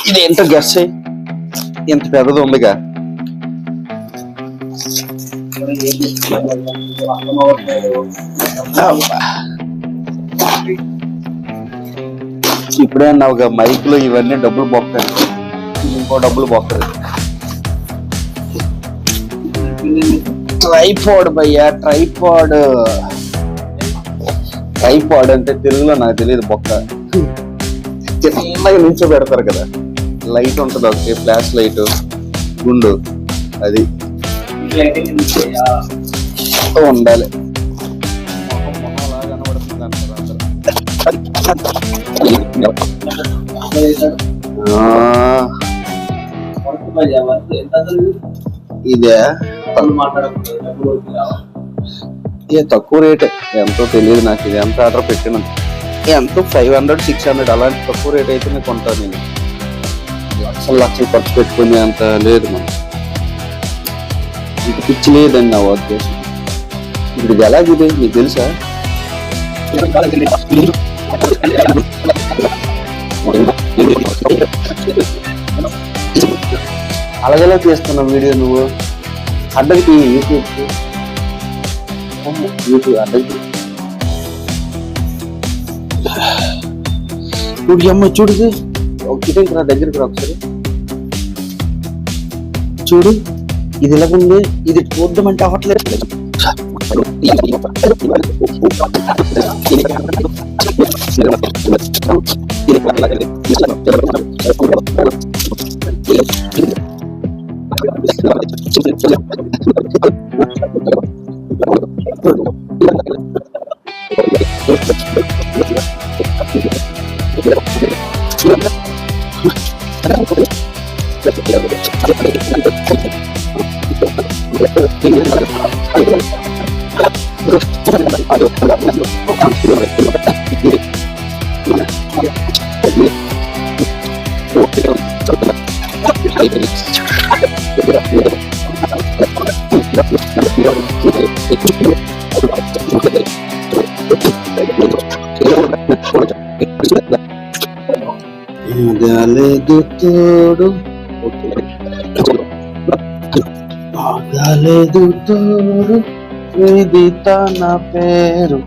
ఇదేంటో గెస్ చేయి, ఎంత పెద్దది ఉందిగా. ఇప్పుడే అన్నావుగా మైక్ లో ఇవన్నీ డబ్బులు బొక్కలు, ఇంకో డబ్బులు బొక్కలు. ట్రైపాడ్ భయ్యా, ట్రైపాడ్. ట్రైపాడ్ అంటే తెలుగులో నాకు తెలియదు, బొక్క. చిన్నగా నుంచో పెడతారు కదా, లైట్ ఉంటుంది ఒకటి, ఫ్లాష్ లైట్ గుండు, అది ఉండాలి. ఇదే తక్కువ రేట్, ఎంతో తెలియదు నాకు. ఇది ఎంత ఆర్డర్ పెట్టిన, ఎంతో 500 600 అలాంటి తక్కువ రేట్ అయితే నేను కొంటాను. నేను లక్షలు ఖర్చు పెట్టుకునే అంత లేదు మనం. ఇది పిచ్చి లేదండి నా ఉద్దేశం. ఇప్పుడు ఇది ఎలాಗಿದೆ నీకు తెలుసా? అలాగేలా తీస్తున్నావు వీడియో నువ్వు? అడ్డకి యూట్యూబ్ అడ్డకి చూడు అమ్మ, చూడు కిటెంకి రా, దగ్గరికి రా ఒకసారి చూడు. ఇది ఎలాగుంది? ఇది చూద్దామంటే అవ్వట్లేదు. తోడు ఆగలేదు తోడు, ఇది తన పేరు.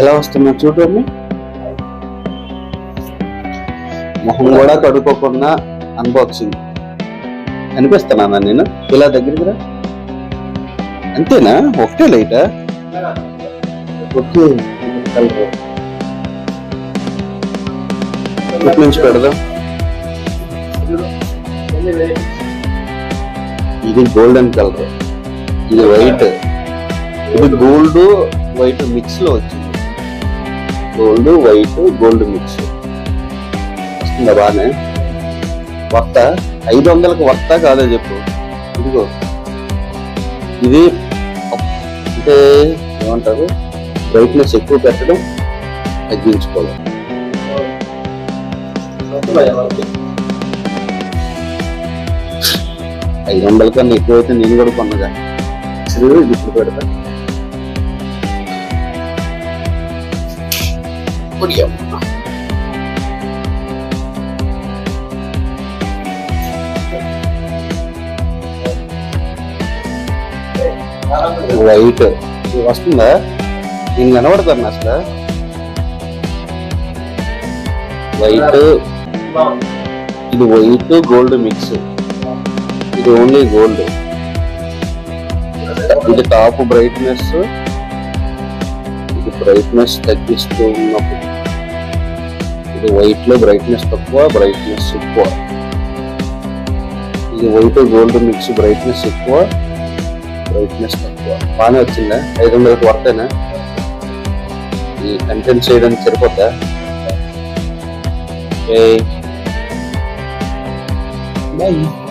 ఎలా వస్తున్నా చూడండి. మొహం కూడా కడుక్కోకుండా అన్బాక్సింగ్ కనిపిస్తున్నానా నేను? ఇలా దగ్గరికి రా. అంతేనా? ఒకటే లైటా? ఓకే, నుంచి పెడదాం. ఇది గోల్డెన్ కలర్, ఇది వైట్. ఇది గోల్డ్ వైట్ మిక్స్ లో వచ్చింది. గోల్డ్ వైట్ గోల్డ్ మిక్స్ వస్తుందా? బానే వర్త 500కి వర్త కాదా చెప్పు. ఇదిగో ఇది అంటే ఏమంటారు, బ్రైట్నెస్ ఎక్కువ పెట్టడం, తగ్గించుకోవాలి. 500 కన్నా ఎక్కువ అయితే నేను కూడా కొన్నగా. ఇప్పుడు పెడతా. వైట్ వస్తుందా? నేను కనబడతాను అసలు. వైట్, ఇది వైట్ గోల్డ్ మిక్స్, ఇది ఓన్లీ గోల్డ్. ఇది టాప్ బ్రైట్నెస్, ఇది బ్రైట్నెస్ తగ్గిస్తూ ఉన్నప్పుడు. ఇది వైట్ లో బ్రైట్నెస్ తక్కువ, బ్రైట్నెస్ ఎక్కువ. ఇది వైట్ గోల్డ్ మిక్స్, బ్రైట్నెస్ ఎక్కువ, బ్రైట్నెస్ తక్కువ. బాగానే వచ్చిందా? 500కి వర్తేనా? ఈ కంటెంట్ చేయడానికి సరిపోతా? Bye.